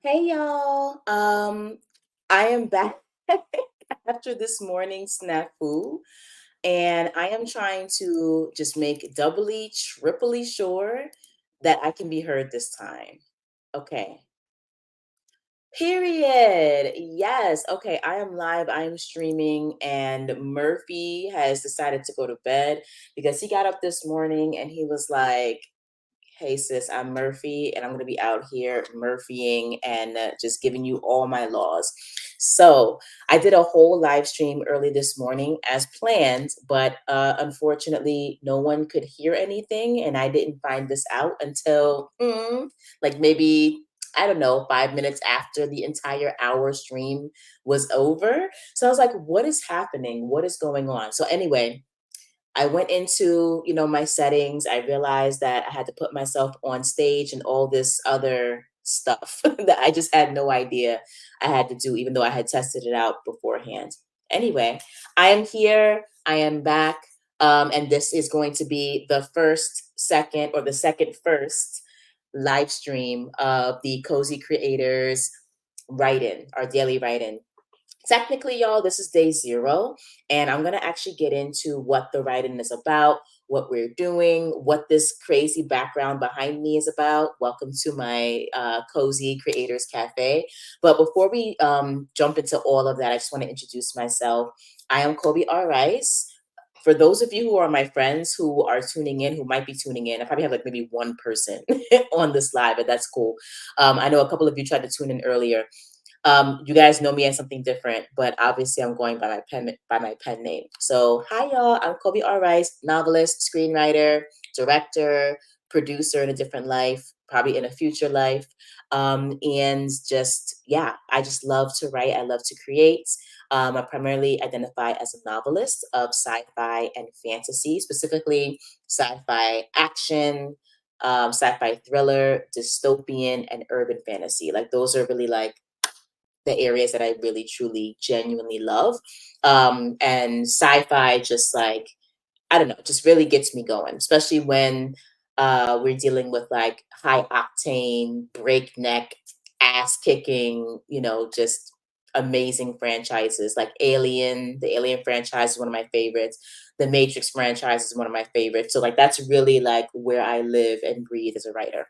Hey y'all. I am back after this morning's snafu, and I am trying to just make doubly, triply sure that I can be heard this time. Okay. Period. Yes. Okay. I am live. I am streaming, and Murphy has decided to go to bed because he got up this morning and he was like, "Hey sis, I'm Murphy, and I'm gonna be out here Murphying and just giving you all my laws." So I did a whole live stream early this morning as planned, but unfortunately, no one could hear anything, and I didn't find this out until like maybe. I don't know, 5 minutes after the entire hour stream was over. So I was like, what is happening? What is going on? So, anyway, I went into, my settings. I realized that I had to put myself on stage and all this other stuff that I just had no idea I had to do, even though I had tested it out beforehand. Anyway, I am here. I am back. And this is going to be the first, second, or the second first live stream of the Cozy Creators write-in, our daily write-in. Technically, y'all, this is day 0, and I'm going to actually get into what the writing is about, what we're doing, what this crazy background behind me is about. Welcome to my Cozy Creators Cafe. But before we jump into all of that, I just want to introduce myself. I am Colby R. Rice. For those of you who are my friends who are tuning in, who might be tuning in, I probably have like maybe one person on this live, but that's cool. I know a couple of you tried to tune in earlier. You guys know me as something different, but obviously I'm going by my pen name. So hi y'all, I'm Kobe R. Rice, novelist, screenwriter, director, producer in a different life, probably in a future life. And just yeah, I just love to write. I love to create. I primarily identify as a novelist of sci-fi and fantasy, specifically sci-fi action, sci-fi thriller, dystopian, and urban fantasy. Like those are really like the areas that I really, truly, genuinely love. And sci-fi just like, I don't know, just really gets me going, especially when we're dealing with like high octane, breakneck, ass kicking, just amazing franchises like Alien. The Alien franchise is one of my favorites. The Matrix franchise is one of my favorites. So like that's really like where I live and breathe as a writer.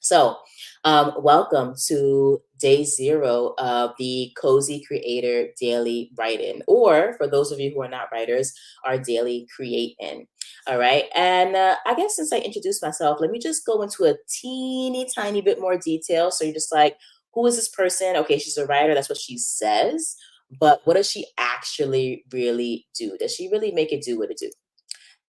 So, welcome to day 0 of the Cozy Creator Daily Write-In, or for those of you who are not writers, our daily Create-In. All right. And I guess since I introduced myself, let me just go into a teeny tiny bit more detail. So you're just like, who is this person? Okay, she's a writer. That's what she says. But what does she actually really do? Does she really make it do what it do?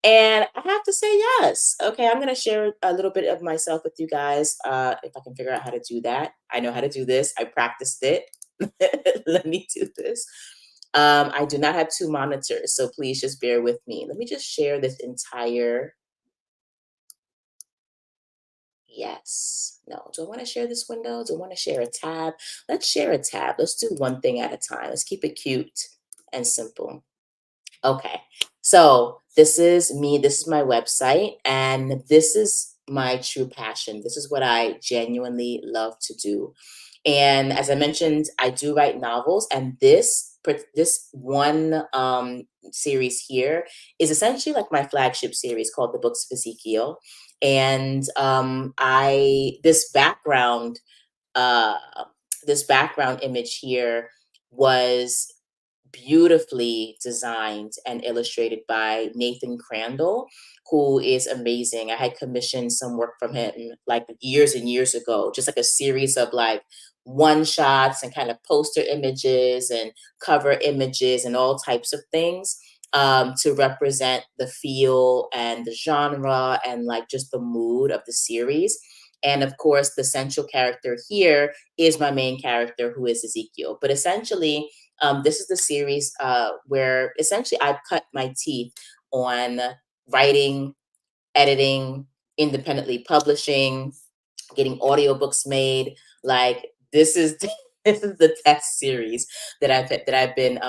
And I have to say yes. Okay, I'm gonna share a little bit of myself with you guys. If I can figure out how to do that. I know how to do this. I practiced it. Let me do this. I do not have 2 monitors, so please just bear with me. Let me just share this entire. Yes. No. Do I want to share this window? Do I want to share a tab? Let's share a tab. Let's do one thing at a time. Let's keep it cute and simple. Okay. So this is me. This is my website. And this is my true passion. This is what I genuinely love to do. And as I mentioned, I do write novels. And this one series here is essentially like my flagship series called The Books of Ezekiel. And I uh, this background image here was beautifully designed and illustrated by Nathan Crandall, who is amazing. I had commissioned some work from him like years and years ago, just like a series of like one shots and kind of poster images and cover images and all types of things to represent the feel and the genre and like just the mood of the series. And of course, the central character here is my main character, who is Ezekiel. But essentially, this is the series where essentially I've cut my teeth on writing, editing, independently publishing, getting audiobooks made. Like this is this is the test series that I've been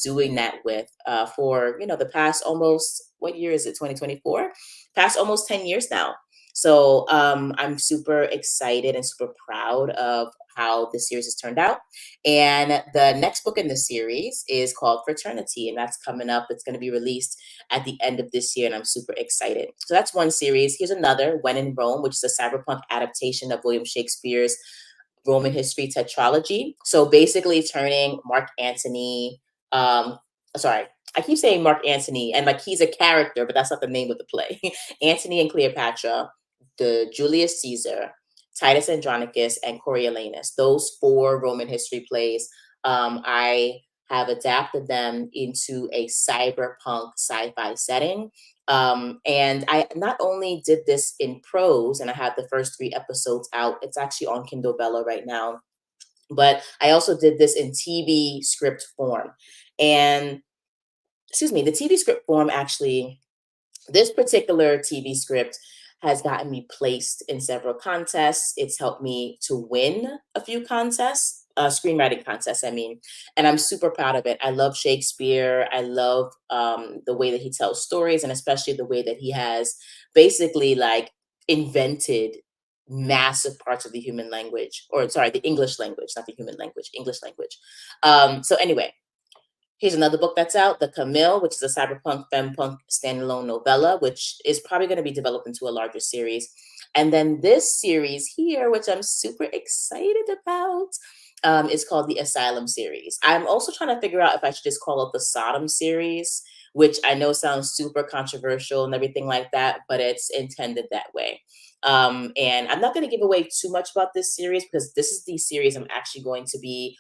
doing that with for the past almost, what year is it, 2024, past almost 10 years now. So I'm super excited and super proud of how this series has turned out. And the next book in the series is called Fraternity, and that's coming up. It's going to be released at the end of this year, and I'm super excited. So that's one series. Here's another, When in Rome, which is a cyberpunk adaptation of William Shakespeare's Roman history tetralogy. So basically turning Mark Antony, um, sorry, I keep saying Mark Antony, and like he's a character, but that's not the name of the play. Antony and Cleopatra, the Julius Caesar, Titus Andronicus, and Coriolanus. Those four Roman history plays, I have adapted them into a cyberpunk sci-fi setting. And I not only did this in prose, and I had the first three episodes out, it's actually on Kindle Vella right now, but I also did this in TV script form. And excuse me, the TV script form actually, this particular TV script has gotten me placed in several contests. It's helped me to win a few contests, screenwriting contests, I mean, and I'm super proud of it. I love Shakespeare. I love the way that he tells stories, and especially the way that he has basically like invented massive parts of the human language, or sorry, the English language, not the human language, English language. So anyway, here's another book that's out, The Camille, which is a cyberpunk fempunk standalone novella, which is probably going to be developed into a larger series. And then this series here, which I'm super excited about, is called the Asylum series. I'm also trying to figure out if I should just call it the Sodom series, which I know sounds super controversial and everything like that, but it's intended that way. And I'm not going to give away too much about this series because this is the series I'm actually going to be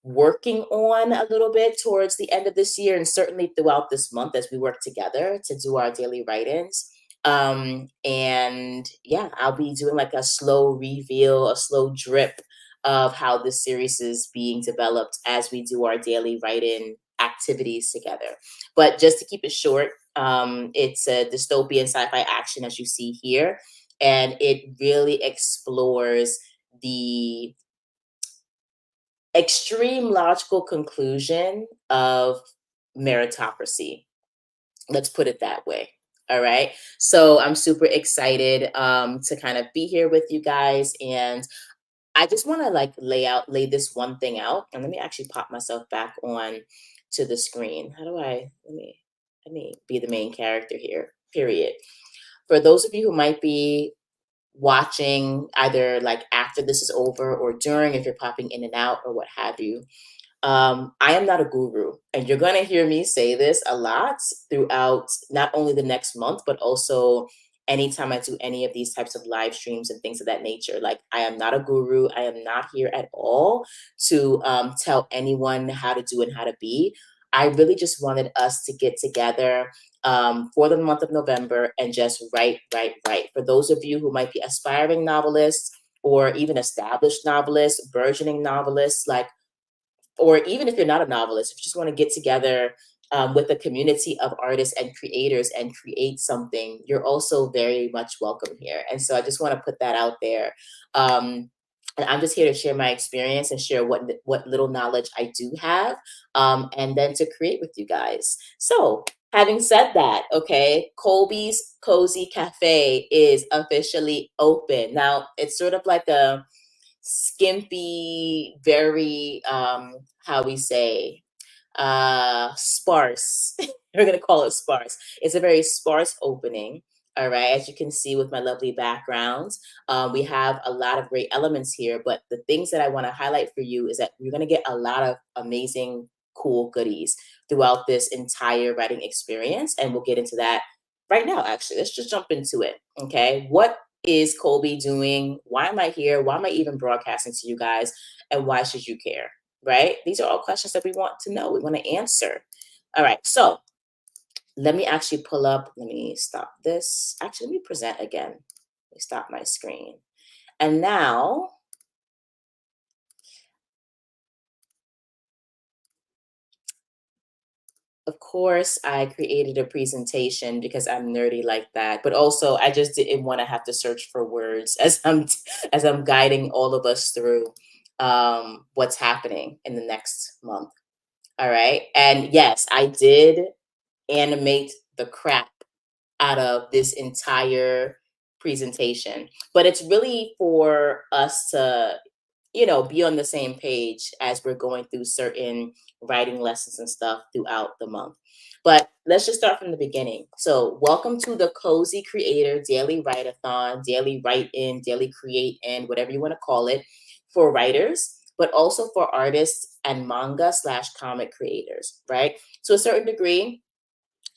working on a little bit towards the end of this year, and certainly throughout this month as we work together to do our daily write-ins. And yeah, I'll be doing like a slow reveal, a slow drip of how this series is being developed as we do our daily write-in activities together. But just to keep it short, it's a dystopian sci-fi action, as you see here, and it really explores the extreme logical conclusion of meritocracy. Let's put it that way. All right. So I'm super excited to kind of be here with you guys. And I just want to like lay this one thing out. And let me actually pop myself back on to the screen. How do I, let me be the main character here, period. For those of you who might be watching either like after this is over or during, if you're popping in and out or what have you, I am not a guru, and you're going to hear me say this a lot throughout not only the next month, but also anytime I do any of these types of live streams and things of that nature. Like, I am not a guru. I am not here at all to tell anyone how to do and how to be. I really just wanted us to get together for the month of November and just write, write, write. For those of you who might be aspiring novelists or even established novelists, burgeoning novelists, like, or even if you're not a novelist, if you just want to get together with a community of artists and creators and create something, you're also very much welcome here. And so I just want to put that out there. And I'm just here to share my experience and share what little knowledge I do have, and then to create with you guys. So having said that, okay, Colby's Cozy Cafe is officially open. Now, it's sort of like a skimpy, very how we say, sparse. We're gonna call it sparse. It's a very sparse opening. All right, as you can see with my lovely backgrounds, we have a lot of great elements here. But the things that I want to highlight for you is that you're gonna get a lot of amazing, cool goodies throughout this entire writing experience, and we'll get into that right now. Actually, let's just jump into it. Okay, what is Colby doing? Why am I here? Why am I even broadcasting to you guys? And why should you care? Right? These are all questions that we want to know. We want to answer. All right. So let me actually pull up. Let me stop this. Actually, let me present again. Let me stop my screen. And now, of course, I created a presentation because I'm nerdy like that. But also, I just didn't want to have to search for words as I'm guiding all of us through what's happening in the next month. All right. And yes, I did animate the crap out of this entire presentation, but it's really for us to, be on the same page as we're going through certain writing lessons and stuff throughout the month. But let's just start from the beginning. So, welcome to the Cozy Creator Daily Write-a-thon, Daily Write-in, Daily Create-in, whatever you want to call it, for writers, but also for artists and manga slash comic creators, right? To a certain degree,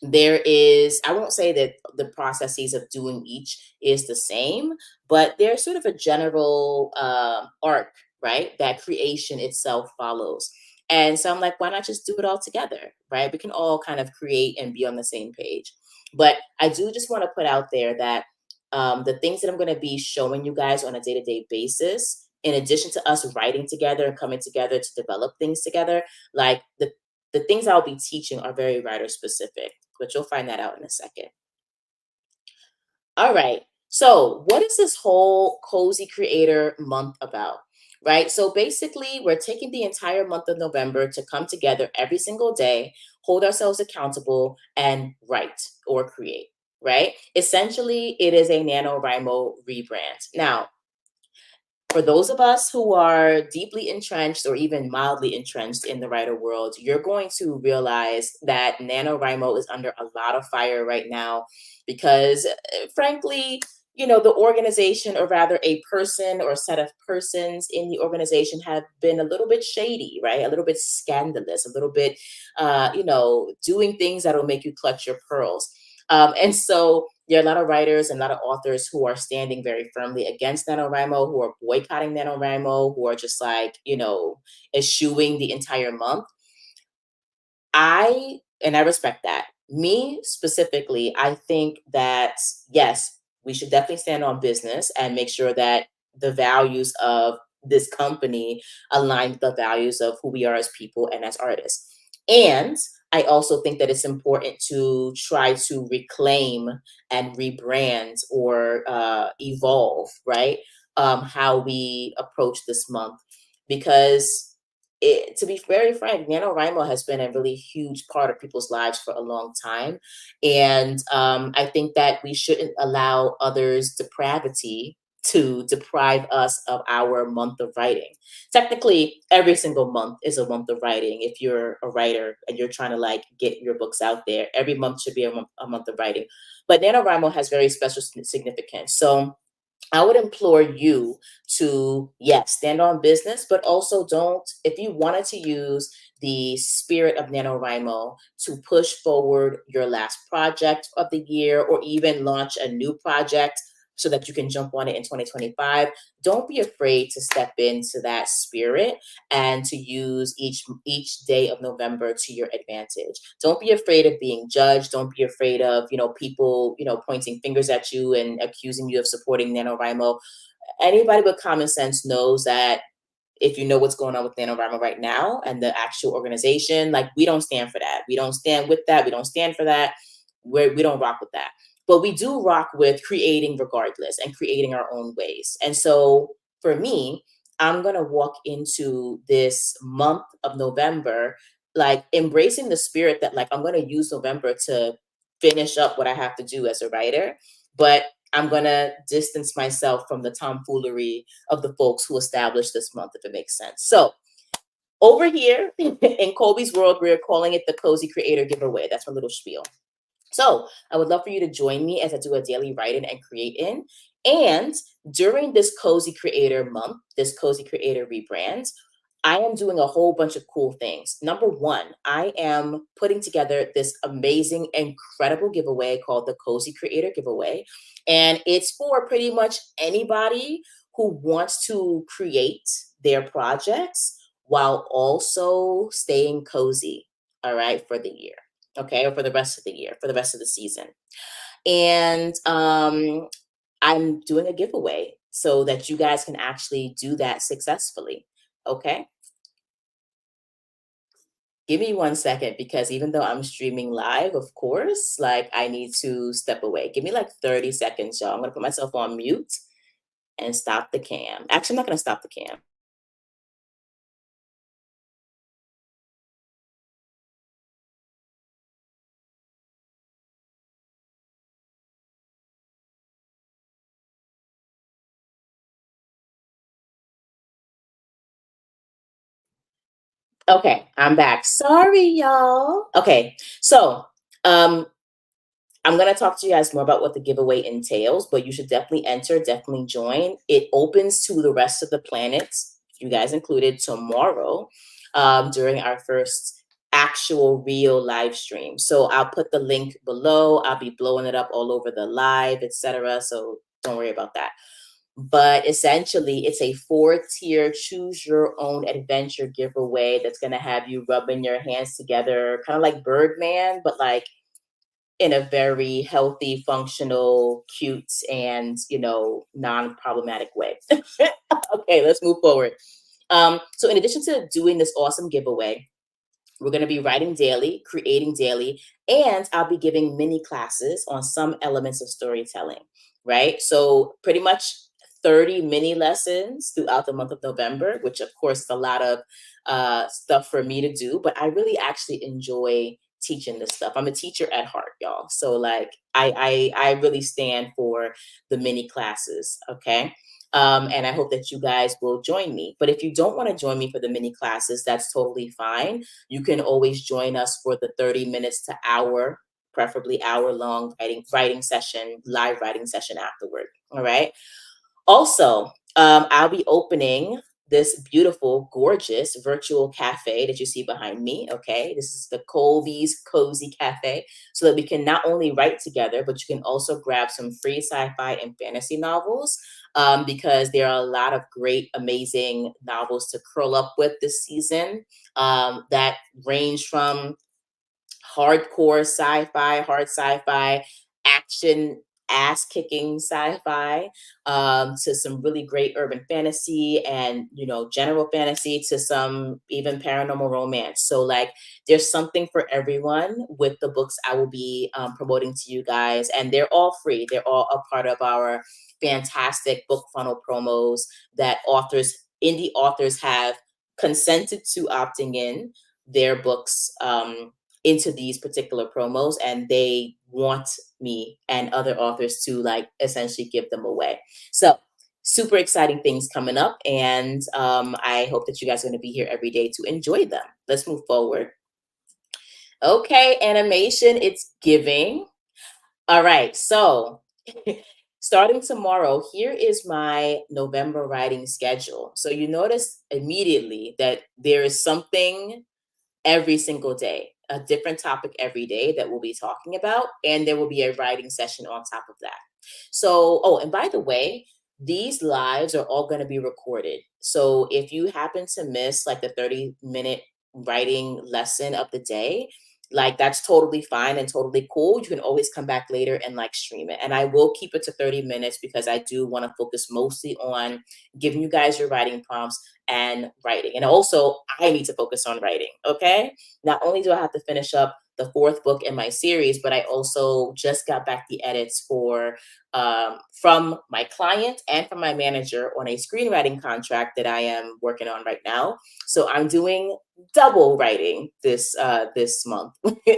there is, I won't say that the processes of doing each is the same, but there's sort of a general arc, right, that creation itself follows. And so I'm like, why not just do it all together, right? We can all kind of create and be on the same page. But I do just want to put out there that the things that I'm going to be showing you guys on a day-to-day basis, in addition to us writing together and coming together to develop things together, like the things I'll be teaching are very writer specific, but you'll find that out in a second. All right. So, what is this whole Cozy Creator Month about? Right. So, basically, we're taking the entire month of November to come together every single day, hold ourselves accountable, and write or create. Right. Essentially, it is a NaNoWriMo rebrand. Now, for those of us who are deeply entrenched or even mildly entrenched in the writer world, you're going to realize that NaNoWriMo is under a lot of fire right now because, frankly, the organization, or rather a person or set of persons in the organization, have been a little bit shady, right? A little bit scandalous, a little bit, doing things that will make you clutch your pearls. And so there are a lot of writers and a lot of authors who are standing very firmly against NaNoWriMo, who are boycotting NaNoWriMo, who are just like, eschewing the entire month. And I respect that. Me specifically, I think that yes, we should definitely stand on business and make sure that the values of this company align with the values of who we are as people and as artists. And I also think that it's important to try to reclaim and rebrand or evolve, right? How we approach this month, because to be very frank, NaNoWriMo has been a really huge part of people's lives for a long time. And I think that we shouldn't allow others' depravity to deprive us of our month of writing. Technically, every single month is a month of writing. If you're a writer and you're trying to like get your books out there, every month should be a month of writing. But NaNoWriMo has very special significance. So I would implore you to, yes, stand on business, but also don't, if you wanted to use the spirit of NaNoWriMo to push forward your last project of the year or even launch a new project so that you can jump on it in 2025, don't be afraid to step into that spirit and to use each day of November to your advantage. Don't be afraid of being judged. Don't be afraid of, people, pointing fingers at you and accusing you of supporting NaNoWriMo. Anybody with common sense knows that if you know what's going on with NaNoWriMo right now and the actual organization, like, we don't stand for that. We don't stand with that. We don't stand for that. We don't rock with that. But we do rock with creating regardless and creating our own ways. And so for me, I'm going to walk into this month of November, like embracing the spirit that, like, I'm going to use November to finish up what I have to do as a writer. But I'm going to distance myself from the tomfoolery of the folks who established this month, if it makes sense. So over here in Colby's world, we're calling it the Cozy Creator Giveaway. That's my little spiel. So I would love for you to join me as I do a daily write-in and create-in. And during this Cozy Creator month, this Cozy Creator rebrand, I am doing a whole bunch of cool things. Number one, I am putting together this amazing, incredible giveaway called the Cozy Creator Giveaway. And it's for pretty much anybody who wants to create their projects while also staying cozy, all right, for the year, okay, or for the rest of the year, for the rest of the season. And I'm doing a giveaway so that you guys can actually do that successfully, okay? Give me 1 second, because even though I'm streaming live, of course, like, I need to step away. Give me like 30 seconds, y'all. I'm gonna put myself on mute and stop the cam. Actually, I'm not gonna stop the cam. Okay, I'm back. Sorry, y'all. Okay, so um, I'm going to talk to you guys more about what the giveaway entails, but you should definitely enter, definitely join. It opens to the rest of the planets, you guys included, tomorrow during our first actual real live stream. So I'll put the link below. I'll be blowing it up all over the live, etc. So don't worry about that. But essentially, it's a four-tier choose your own adventure giveaway that's going to have you rubbing your hands together, kind of like Birdman, but like in a very healthy, functional, cute, and non-problematic way. Okay, let's move forward. So in addition to doing this awesome giveaway, we're going to be writing daily, creating daily, and I'll be giving mini classes on some elements of storytelling, right? So, pretty much 30 mini lessons throughout the month of November, which of course is a lot of stuff for me to do, but I really actually enjoy teaching this stuff. I'm a teacher at heart, y'all. So, like, I really stand for the mini classes, okay? And I hope that you guys will join me. But if you don't want to join me for the mini classes, that's totally fine. You can always join us for the 30 minutes to hour, preferably hour long writing session, live writing session afterward. All right. Also, I'll be opening this beautiful, gorgeous virtual cafe that you see behind me. Okay, this is the Colby's Cozy Cafe, so that we can not only write together, but you can also grab some free sci-fi and fantasy novels. Because there are a lot of great, amazing novels to curl up with this season that range from hardcore sci-fi, hard sci-fi, action, ass-kicking sci-fi, to some really great urban fantasy and general fantasy to some even paranormal romance. So like, there's something for everyone with the books I will be promoting to you guys, and they're all free. They're all a part of our fantastic book funnel promos that indie authors have consented to opting in their books into these particular promos, and they want me and other authors to like essentially give them away. So super exciting things coming up, and I hope that you guys are going to be here every day to enjoy them. Let's move forward. Okay, animation, it's giving. All right, so starting tomorrow, here is my November writing schedule. So you notice immediately that there is something every single day, a different topic every day that we'll be talking about, and there will be a writing session on top of that. So, oh, and by the way, these lives are all going to be recorded. So if you happen to miss like the 30-minute writing lesson of the day, like that's totally fine and totally cool. You can always come back later and like stream it. And I will keep it to 30 minutes because I do want to focus mostly on giving you guys your writing prompts and writing. And also, I need to focus on writing. Okay. Not only do I have to finish up the fourth book in my series, but I also just got back the edits from my client and from my manager on a screenwriting contract that I am working on right now. So I'm doing double writing this month.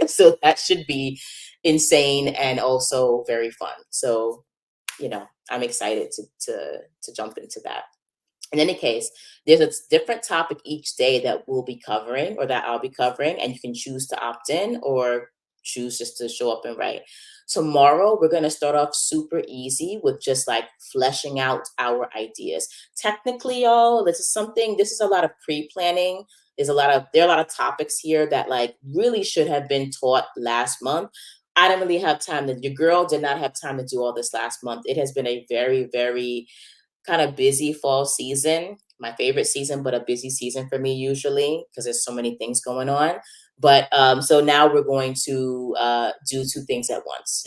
So that should be insane and also very fun. So I'm excited to jump into that. In any case, there's a different topic each day that we'll be covering or that I'll be covering, and you can choose to opt in or choose just to show up and write. Tomorrow, we're going to start off super easy with just like fleshing out our ideas. Technically, y'all, this is a lot of pre-planning. There are a lot of topics here that like really should have been taught last month. I didn't really have time your girl did not have time to do all this last month. It has been a very, very kind of busy fall season. My favorite season, but a busy season for me usually because there's so many things going on. But so now we're going to do two things at once: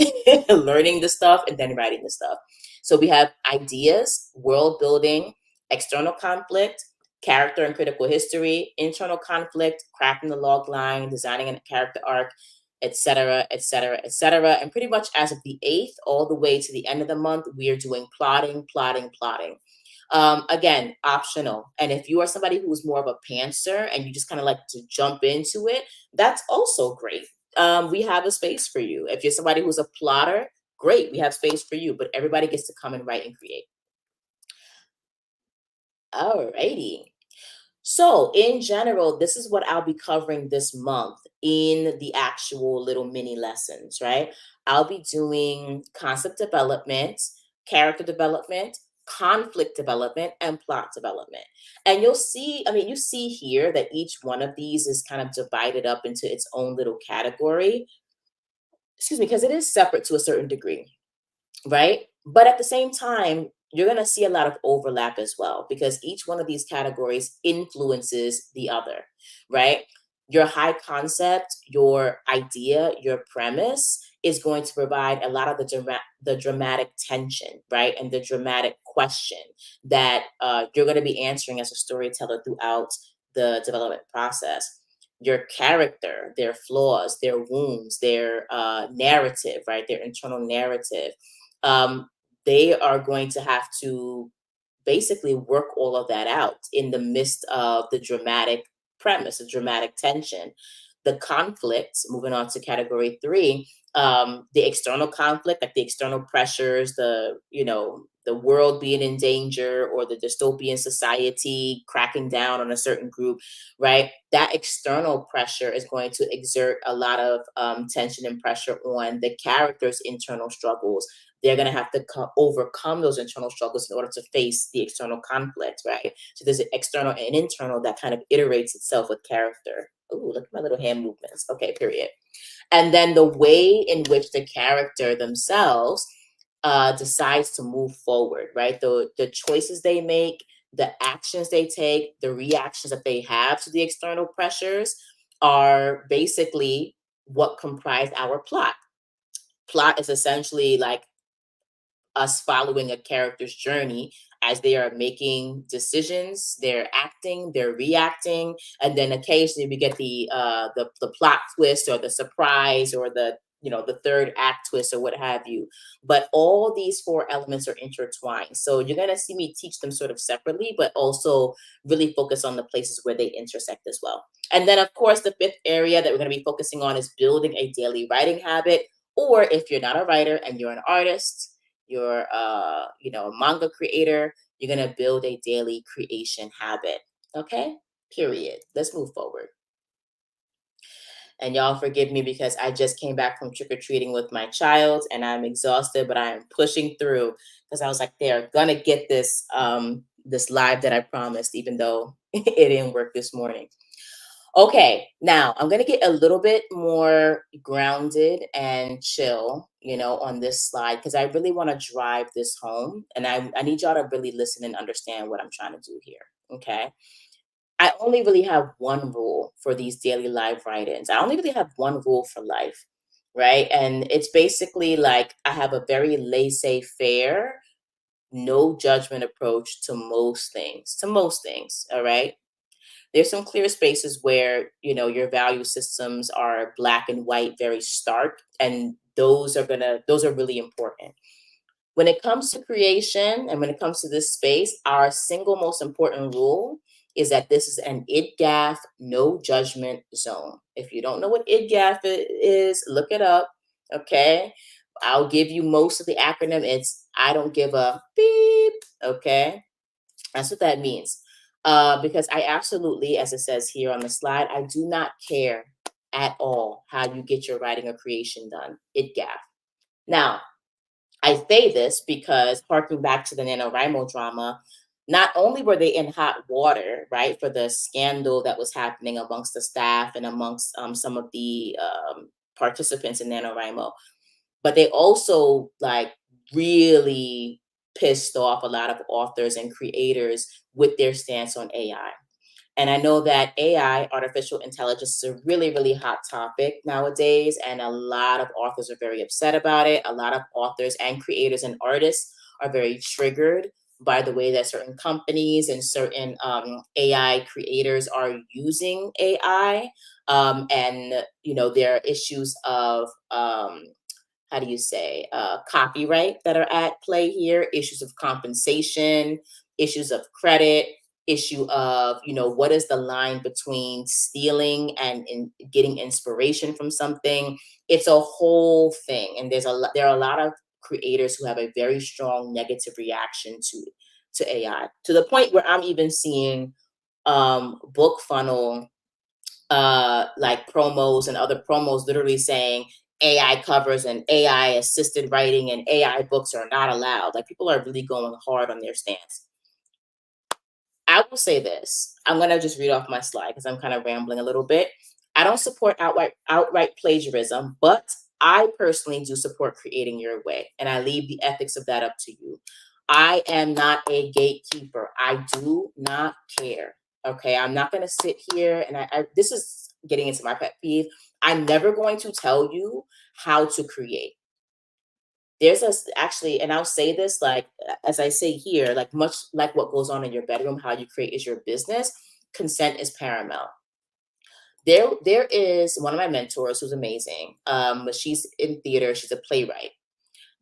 learning the stuff and then writing the stuff. So we have ideas, world building, external conflict, character and critical history, internal conflict, crafting the log line, designing a character arc, etc., etc., etc. And pretty much as of the 8th, all the way to the end of the month, we are doing plotting, plotting, plotting. Again, optional. And if you are somebody who's more of a pantser and you just kind of like to jump into it, that's also great. We have a space for you. If you're somebody who's a plotter, great, we have space for you. But everybody gets to come and write and create. All righty. So, in general, this is what I'll be covering this month in the actual little mini lessons, right? I'll be doing concept development, character development, conflict development, and plot development. And you'll see, I mean, you see here that each one of these is kind of divided up into its own little category. Excuse me, because it is separate to a certain degree, right? But at the same time, you're going to see a lot of overlap as well because each one of these categories influences the other, right? Your high concept, your idea, your premise is going to provide a lot of the dramatic tension, right? And the dramatic question that you're going to be answering as a storyteller throughout the development process. Your character, their flaws, their wounds, their narrative, right? Their internal narrative, um, they are going to have to basically work all of that out in the midst of the dramatic premise, the dramatic tension, the conflict. Moving on to category three, the external conflict, like the external pressures, the world being in danger or the dystopian society cracking down on a certain group, right? That external pressure is going to exert a lot of tension and pressure on the character's internal struggles. They're going to have to overcome those internal struggles in order to face the external conflict, right? So there's an external and internal that kind of iterates itself with character. Oh, look at my little hand movements. Okay, period. And then the way in which the character themselves decides to move forward, right? The choices they make, the actions they take, the reactions that they have to the external pressures are basically what comprise our plot. Plot is essentially like us following a character's journey as they are making decisions, they're acting, they're reacting, and then occasionally we get the plot twist or the surprise or the third act twist or what have you. But all these four elements are intertwined. So you're gonna see me teach them sort of separately, but also really focus on the places where they intersect as well. And then of course the fifth area that we're gonna be focusing on is building a daily writing habit. Or if you're not a writer and you're an artist, you're a manga creator, you're going to build a daily creation habit. Okay, period. Let's move forward. And y'all forgive me because I just came back from trick-or-treating with my child and I'm exhausted, but I am pushing through because I was like, they're gonna get this live that I promised, even though it didn't work this morning. Okay, now I'm going to get a little bit more grounded and chill, on this slide because I really want to drive this home and I need y'all to really listen and understand what I'm trying to do here. Okay. I only really have one rule for these daily live write ins. I only really have one rule for life, right? And it's basically like I have a very laissez faire, no judgment approach to most things, all right? There's some clear spaces where your value systems are black and white, very stark, and those are really important when it comes to creation. And when it comes to this space, our single most important rule is that this is an idgaf, no judgment zone. If you don't know what idgaf is, look it up. Okay, I'll give you most of the acronym. It's I don't give a beep. Okay, that's what that means. Because I absolutely, as it says here on the slide, I do not care at all how you get your writing or creation done. It gaff. Now, I say this because harking back to the NaNoWriMo drama, not only were they in hot water, right, for the scandal that was happening amongst the staff and amongst some of the participants in NaNoWriMo, but they also like really pissed off a lot of authors and creators with their stance on AI. And I know that AI, artificial intelligence, is a really, really hot topic nowadays. And a lot of authors are very upset about it. A lot of authors and creators and artists are very triggered by the way that certain companies and certain AI creators are using AI. There are issues of how do you say, copyright that are at play here, issues of compensation, issues of credit, issue of, what is the line between stealing and getting inspiration from something. It's a whole thing. And there are a lot of creators who have a very strong negative reaction to AI, to the point where I'm even seeing book funnel like promos and other promos literally saying AI covers and AI assisted writing and AI books are not allowed. Like people are really going hard on their stance. I will say this. I'm gonna just read off my slide because I'm kind of rambling a little bit. I don't support outright plagiarism, but I personally do support creating your way, and I leave the ethics of that up to you. I am not a gatekeeper. I do not care. Okay, I'm not gonna sit here and this is getting into my pet peeve. I'm never going to tell you how to create. There's a actually, and I'll say this like as I say here, like much like what goes on in your bedroom, how you create is your business. Consent is paramount. There is one of my mentors who's amazing. But she's in theater. She's a playwright.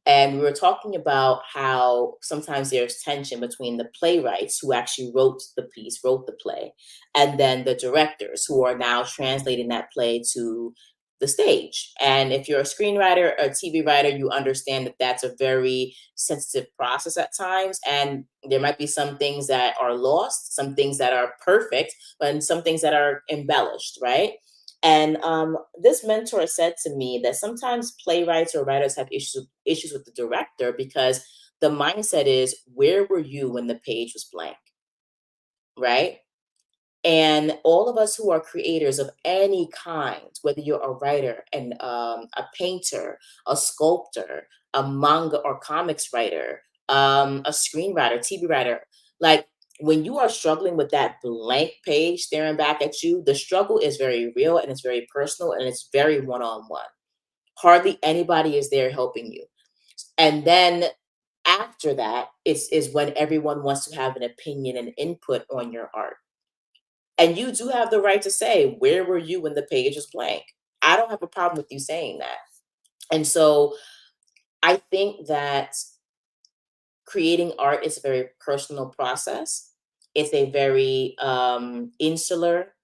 And we were talking about how sometimes there's tension between the playwrights who actually wrote the piece, wrote the play, and then the directors who are now translating that play to the stage. And if you're a screenwriter or a TV writer, you understand that that's a very sensitive process at times. And there might be some things that are lost, some things that are perfect, and some things that are embellished, right? And this mentor said to me that sometimes playwrights or writers have issues with the director because the mindset is, where were you when the page was blank, right? And all of us who are creators of any kind, whether you're a writer and a painter, a sculptor, a manga or comics writer, a screenwriter, TV writer, like when you are struggling with that blank page staring back at you, the struggle is very real and it's very personal and it's very one on one. Hardly anybody is there helping you. And then after that is when everyone wants to have an opinion and input on your art, and you do have the right to say, where were you when the page was blank? I don't have a problem with you saying that. And so I think that creating art is a very personal process. It's a very insular,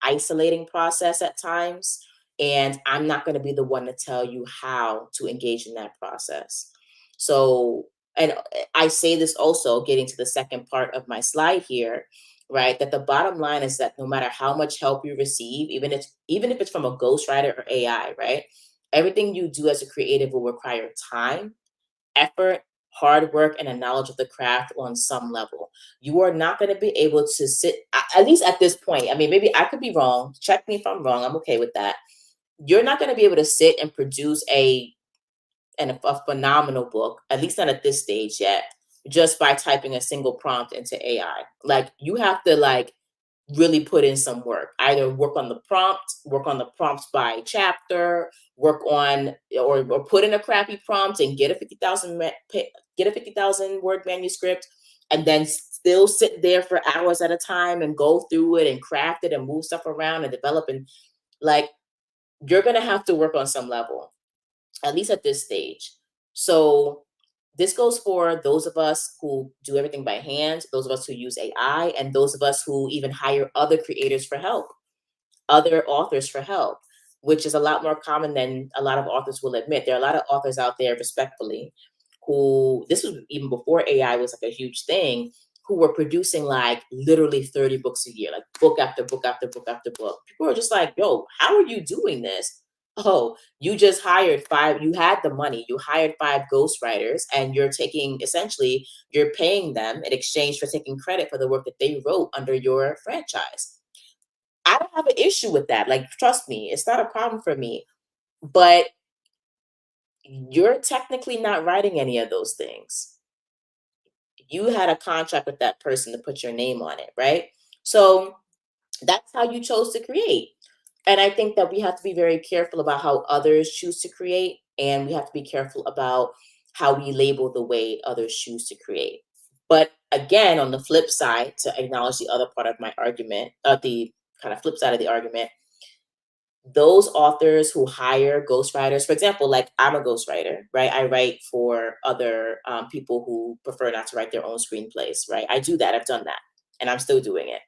isolating process at times. And I'm not going to be the one to tell you how to engage in that process. So, and I say this also getting to the second part of my slide here, right? That the bottom line is that no matter how much help you receive, even if it's from a ghostwriter or AI, right? Everything you do as a creative will require time, effort, hard work, and a knowledge of the craft on some level. You are not going to be able to sit, at least at this point. I mean, maybe I could be wrong. Check me if I'm wrong. I'm okay with that. You're not going to be able to sit and produce a phenomenal book, at least not at this stage yet, just by typing a single prompt into AI. Like you have to like really put in some work. Either work on the prompt, work on the prompts by chapter, work on or put in a crappy prompt and get a 50,000 word manuscript, and then still sit there for hours at a time and go through it and craft it and move stuff around and develop, and like you're gonna have to work on some level, at least at this stage. So this goes for those of us who do everything by hand, those of us who use AI, and those of us who even hire other creators for help, other authors for help, which is a lot more common than a lot of authors will admit. There are a lot of authors out there, respectfully, who this was even before AI was like a huge thing, who were producing like literally 30 books a year, like book after book after book after book. People are just like, yo, how are you doing this? Oh, you just hired five, you had the money, you hired five ghostwriters, and you're taking essentially, you're paying them in exchange for taking credit for the work that they wrote under your franchise. I don't have an issue with that. Like, trust me, it's not a problem for me. But you're technically not writing any of those things. You had a contract with that person to put your name on it, right? So that's how you chose to create. And I think that we have to be very careful about how others choose to create, and we have to be careful about how we label the way others choose to create. But again, on the flip side, to acknowledge the other part of my argument, the kind of flip side of the argument, those authors who hire ghostwriters, for example, like I'm a ghostwriter, right? I write for other people who prefer not to write their own screenplays, right? I do that. I've done that, and I'm still doing it.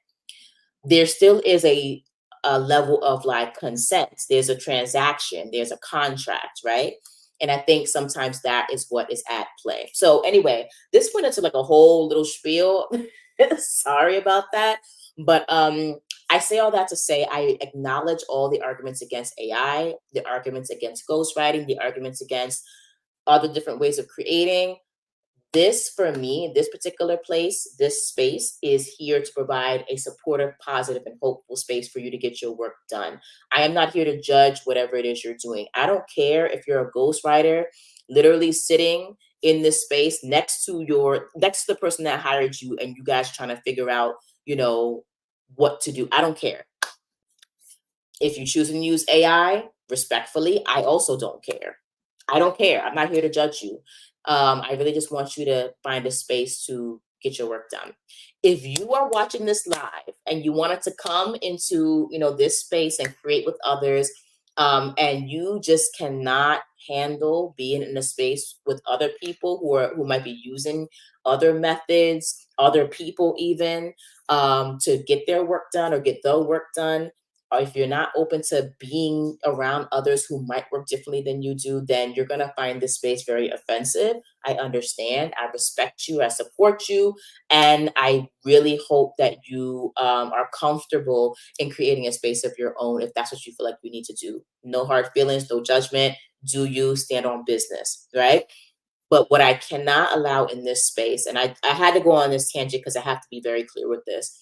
There still is a level of like consent. There's a transaction. There's a contract, right? And I think sometimes that is what is at play. So anyway, this went into like a whole little spiel. Sorry about that. But I say all that to say I acknowledge all the arguments against AI, the arguments against ghostwriting, the arguments against other different ways of creating. This, for me, this particular place, this space is here to provide a supportive, positive, and hopeful space for you to get your work done. I am not here to judge whatever it is you're doing. I don't care if you're a ghostwriter, literally sitting in this space next to the person that hired you, and you guys trying to figure out, what to do. I don't care. If you choose to use AI, respectfully, I also don't care. I don't care. I'm not here to judge you. I really just want you to find a space to get your work done. If you are watching this live and you wanted to come into, this space and create with others, and you just cannot handle being in a space with other people who might be using other methods, other people even, to get their work done or get the work done, or if you're not open to being around others who might work differently than you do, then you're going to find this space very offensive. I understand. I respect you. I support you. And I really hope that you are comfortable in creating a space of your own if that's what you feel like you need to do. No hard feelings, no judgment. Do you stand on business, right? But what I cannot allow in this space, and I had to go on this tangent because I have to be very clear with this.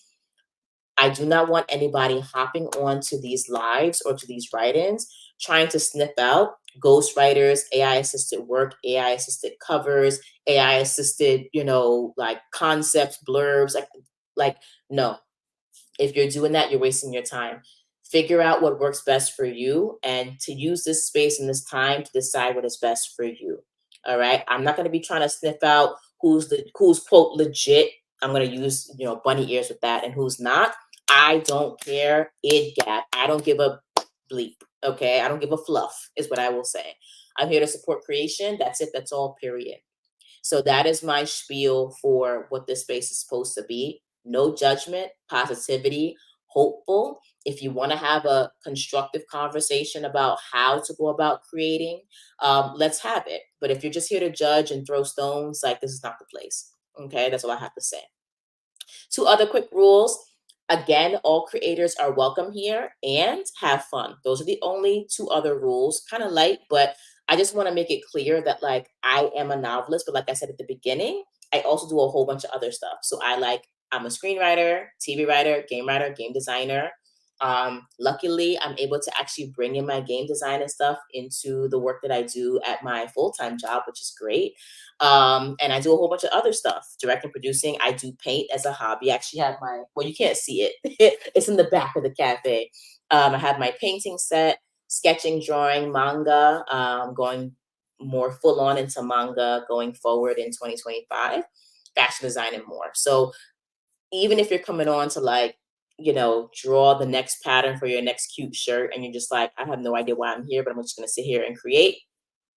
I do not want anybody hopping onto these lives or to these write-ins trying to sniff out ghostwriters, AI assisted work, AI assisted covers, AI assisted, like concepts, blurbs, like no. If you're doing that, you're wasting your time. Figure out what works best for you and to use this space and this time to decide what is best for you. All right. I'm not going to be trying to sniff out who's quote legit. I'm going to use, bunny ears with that, and who's not. I don't care. I don't give a bleep. Okay. I don't give a fluff is what I will say. I'm here to support creation. That's it. That's all, period. So that is my spiel for what this space is supposed to be. No judgment, positivity, hopeful. If you want to have a constructive conversation about how to go about creating, let's have it. But if you're just here to judge and throw stones, like, this is not the place. Okay, that's all I have to say. Two other quick rules. Again, all creators are welcome here, and have fun. Those are the only two other rules. Kind of light, but I just want to make it clear that, like, I am a novelist, but like I said at the beginning, I also do a whole bunch of other stuff. So I'm a screenwriter, TV writer, game designer. Luckily, I'm able to actually bring in my game design and stuff into the work that I do at my full-time job, which is great. And I do a whole bunch of other stuff, directing, producing. I do paint as a hobby. I actually have well, you can't see it. It's in the back of the cafe. I have my painting set, sketching, drawing, manga, going more full on into manga going forward in 2025, fashion design and more. So even if you're coming on to, like, draw the next pattern for your next cute shirt, and you're just like, I have no idea why I'm here, but I'm just going to sit here and create,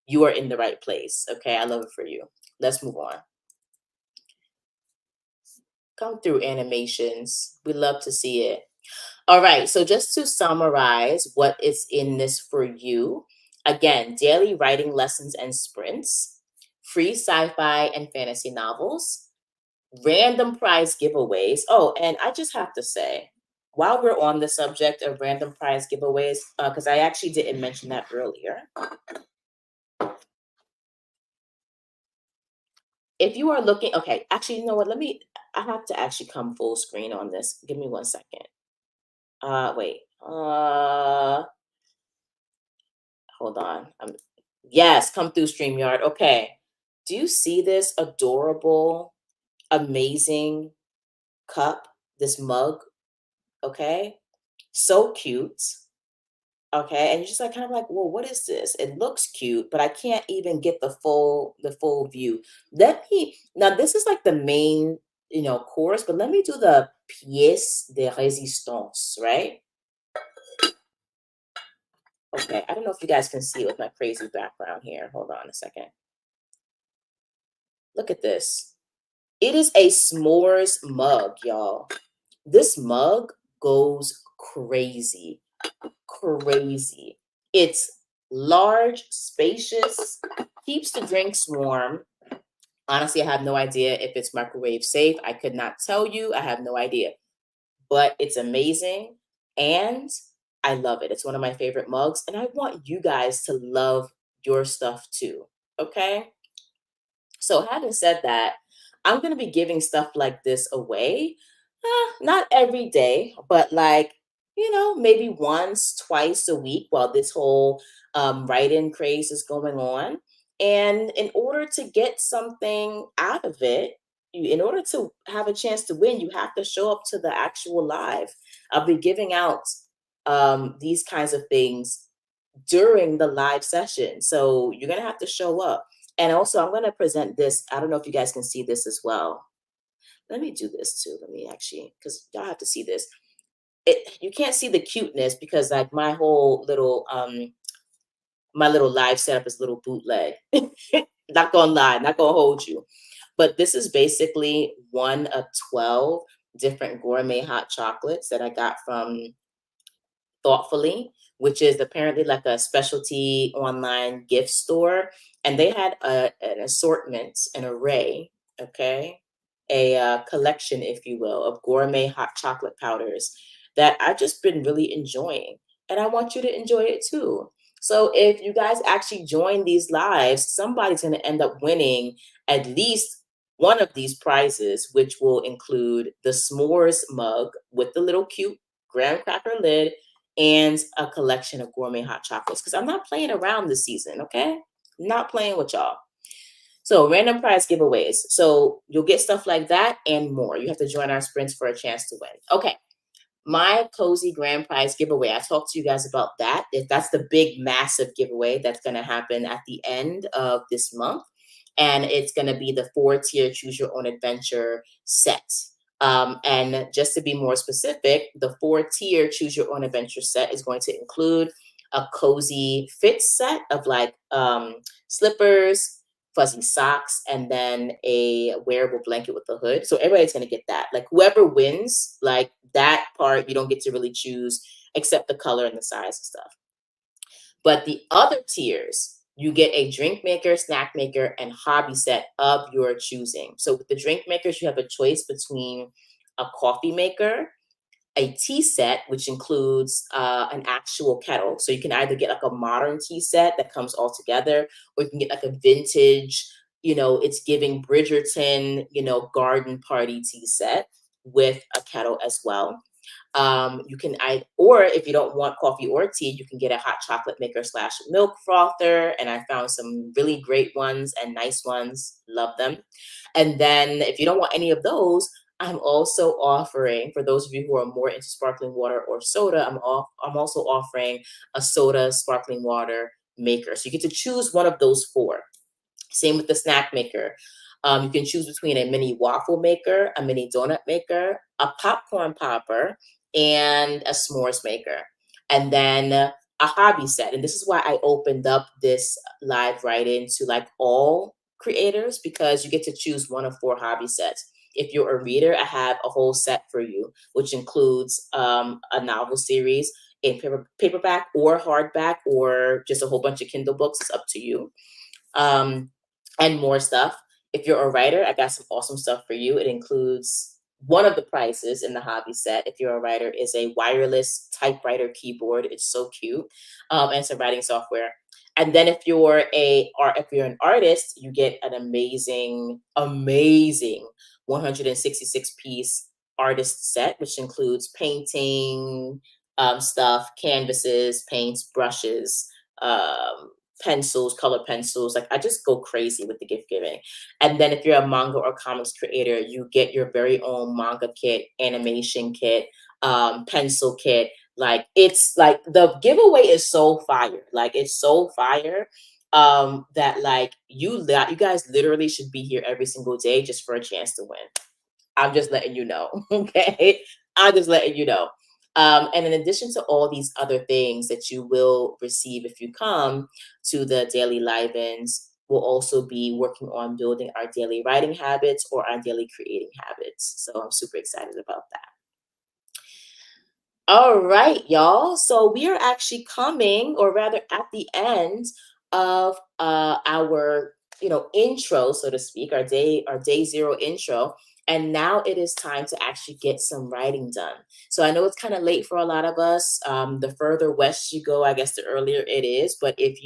you are in the right place. Okay. I love it for you. Let's move on. Come through, animations. We love to see it. All right. So just to summarize what is in this for you, again, daily writing lessons and sprints, free sci-fi and fantasy novels, random prize giveaways. Oh, and I just have to say, while we're on the subject of random prize giveaways, because I actually didn't mention that earlier. If you are looking, okay, actually, you know what? I have to actually come full screen on this. Give me 1 second. Wait. Hold on. Yes, come through StreamYard. Okay. Do you see this adorable, amazing cup, this mug? Okay. So cute. Okay, and you're just like kind of like, well, what is this? It looks cute, but I can't even get the full view. Let me now. This is like the main, course, but let me do the pièce de résistance, right? Okay, I don't know if you guys can see it with my crazy background here. Hold on a second. Look at this. It is a s'mores mug, y'all. This mug goes crazy. Crazy. It's large, spacious, keeps the drinks warm. Honestly, I have no idea if it's microwave safe. I could not tell you. I have no idea. but it's amazing and I love it. It's one of my favorite mugs, and I want you guys to love your stuff too. Okay? So, having said that, I'm going to be giving stuff like this away. Not every day, but like, maybe once, twice a week while this whole write in craze is going on. And in order to get something out of it, in order to have a chance to win, you have to show up to the actual live. I'll be giving out these kinds of things during the live session. So you're going to have to show up. And also, I'm going to present this. I don't know if you guys can see this as well. Let me do this too. Let me actually, because y'all have to see this. You can't see the cuteness because like my little live setup is a little bootleg. Not gonna lie, not gonna hold you. But this is basically one of 12 different gourmet hot chocolates that I got from Thoughtfully, which is apparently like a specialty online gift store. And they had an assortment, an array, okay, a collection, if you will, of gourmet hot chocolate powders that I've just been really enjoying. And I want you to enjoy it too. So if you guys actually join these lives, somebody's going to end up winning at least one of these prizes, which will include the s'mores mug with the little cute graham cracker lid and a collection of gourmet hot chocolates because I'm not playing around this season, okay? Not playing with y'all. So, random prize giveaways. So, you'll get stuff like that and more. You have to join our sprints for a chance to win. Okay. My cozy grand prize giveaway. I talked to you guys about that. That's the big, massive giveaway that's going to happen at the end of this month. And it's going to be the 4-tier choose your own adventure set. And just to be more specific, the 4-tier choose your own adventure set is going to include a cozy fit set of like slippers, fuzzy socks, and then a wearable blanket with a hood. So everybody's gonna get that. Like whoever wins, like that part, you don't get to really choose except the color and the size and stuff. But the other tiers, you get a drink maker, snack maker, and hobby set of your choosing. So with the drink makers, you have a choice between a coffee maker, a tea set, which includes an actual kettle. So you can either get like a modern tea set that comes all together, or you can get like a vintage, it's giving Bridgerton, garden party tea set with a kettle as well. Or if you don't want coffee or tea, you can get a hot chocolate maker slash milk frother. And I found some really great ones and nice ones. Love them. And then if you don't want any of those, I'm also offering, for those of you who are more into sparkling water or soda, I'm also offering a soda sparkling water maker. So you get to choose one of those four. Same with the snack maker. You can choose between a mini waffle maker, a mini donut maker, a popcorn popper, and a s'mores maker. And then a hobby set. And this is why I opened up this live write-in to like all creators because you get to choose one of 4 hobby sets. If you're a reader, I have a whole set for you, which includes a novel series in paperback or hardback or just a whole bunch of Kindle books. It's up to you. Um, and more stuff. If you're a writer, I got some awesome stuff for you. It includes one of the prizes in the hobby set. If you're a writer, is a wireless typewriter keyboard. It's so cute, and some writing software. And then if you're an artist, you get an amazing 166 piece artist set, which includes painting stuff, canvases, paints, brushes, um, pencils, color pencils. Like I just go crazy with the gift giving. And then if you're a manga or comics creator, you get your very own manga kit, animation kit, pencil kit. Like it's like the giveaway is so fire. Like it's so fire that like you guys literally should be here every single day just for a chance to win. I'm just letting you know. Okay. I'm just letting you know. And in addition to all these other things that you will receive if you come to the daily live-ins, we'll also be working on building our daily writing habits or our daily creating habits. So I'm super excited about that. All right, y'all. So we are actually coming, or rather at the end of our intro, so to speak, our day 0 intro. And now it is time to actually get some writing done. So I know it's kind of late for a lot of us. The further west you go, I guess the earlier it is. But if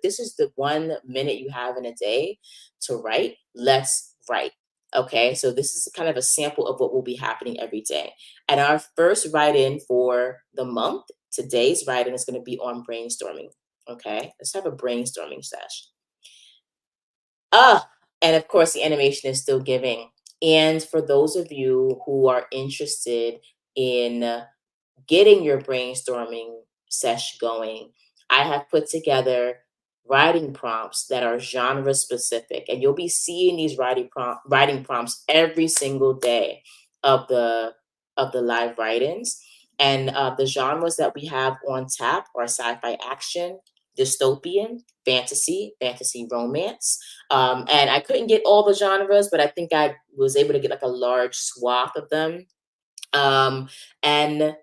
this is the 1 minute you have in a day to write, let's write. Okay, so this is kind of a sample of what will be happening every day. And our first write-in for the month, today's write-in is going to be on brainstorming. Okay, let's have a brainstorming session. And of course, the animation is still giving. And for those of you who are interested in getting your brainstorming session going, I have put together writing prompts that are genre specific, and you'll be seeing these writing prompts every single day of the live write-ins. And the genres that we have on tap are sci-fi action, dystopian, fantasy romance. And I couldn't get all the genres, but I think I was able to get like a large swath of them. And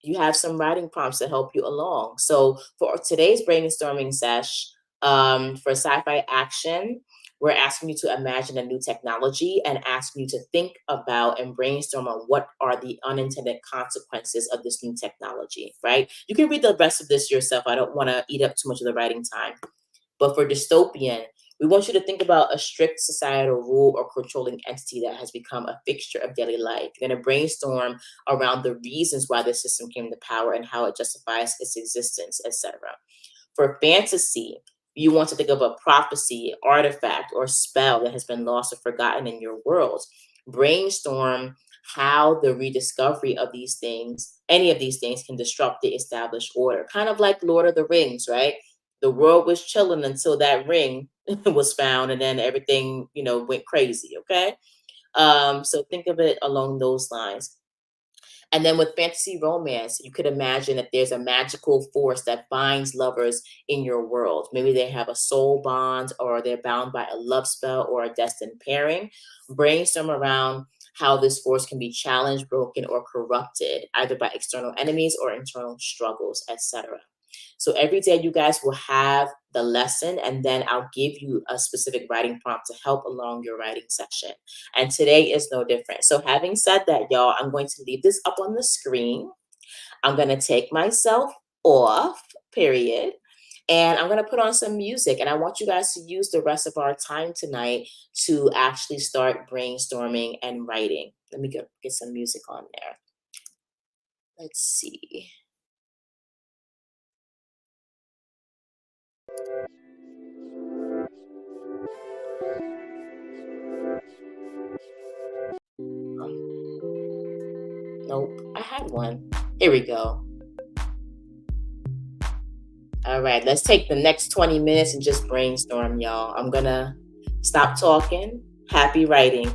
you have some writing prompts to help you along. So for today's brainstorming sesh, for sci-fi action, we're asking you to imagine a new technology and asking you to think about and brainstorm on what are the unintended consequences of this new technology, right? You can read the rest of this yourself. I don't want to eat up too much of the writing time. But for dystopian, we want you to think about a strict societal rule or controlling entity that has become a fixture of daily life. You're going to brainstorm around the reasons why this system came to power and how it justifies its existence, etc. For fantasy, you want to think of a prophecy, artifact, or spell that has been lost or forgotten in your world. Brainstorm how the rediscovery of these things, any of these things, can disrupt the established order. Kind of like Lord of the Rings, right? The world was chilling until that ring was found, and then everything, went crazy. Okay. So think of it along those lines. And then with fantasy romance, you could imagine that there's a magical force that binds lovers in your world. Maybe they have a soul bond, or they're bound by a love spell or a destined pairing. Brainstorm around how this force can be challenged, broken, or corrupted, either by external enemies or internal struggles, etc. So every day you guys will have the lesson, and then I'll give you a specific writing prompt to help along your writing session. And today is no different. So having said that, y'all, I'm going to leave this up on the screen. I'm going to take myself off, period. And I'm going to put on some music, and I want you guys to use the rest of our time tonight to actually start brainstorming and writing. Let me get some music on there. Let's see. Nope, I had one. Here we go. All right, let's take the next 20 minutes and just brainstorm, y'all. I'm gonna stop talking. Happy writing.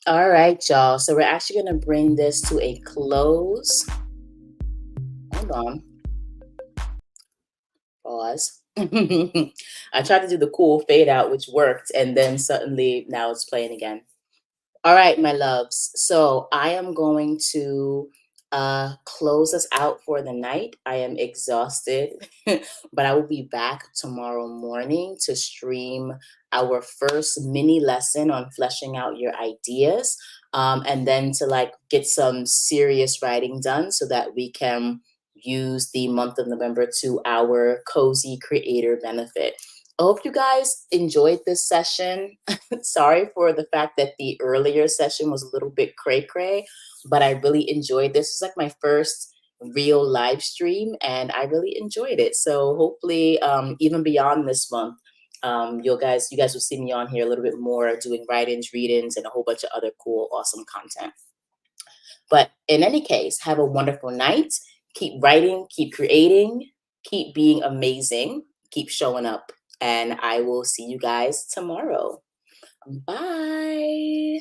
All right, y'all. So we're actually going to bring this to a close. Hold on. Pause. I tried to do the cool fade out, which worked, and then suddenly now it's playing again. All right, my loves. So I am going to close us out for the night. I am exhausted, but I will be back tomorrow morning to stream our first mini lesson on fleshing out your ideas, and then to like get some serious writing done so that we can use the month of November to our cozy creator benefit. I hope you guys enjoyed this session. Sorry for the fact that the earlier session was a little bit cray cray, but I really enjoyed this. It's like my first real live stream, and I really enjoyed it. So hopefully, even beyond this month, you guys will see me on here a little bit more, doing write-ins, read-ins, and a whole bunch of other cool, awesome content. But in any case, have a wonderful night. Keep writing, keep creating, keep being amazing, keep showing up, and I will see you guys tomorrow. Bye.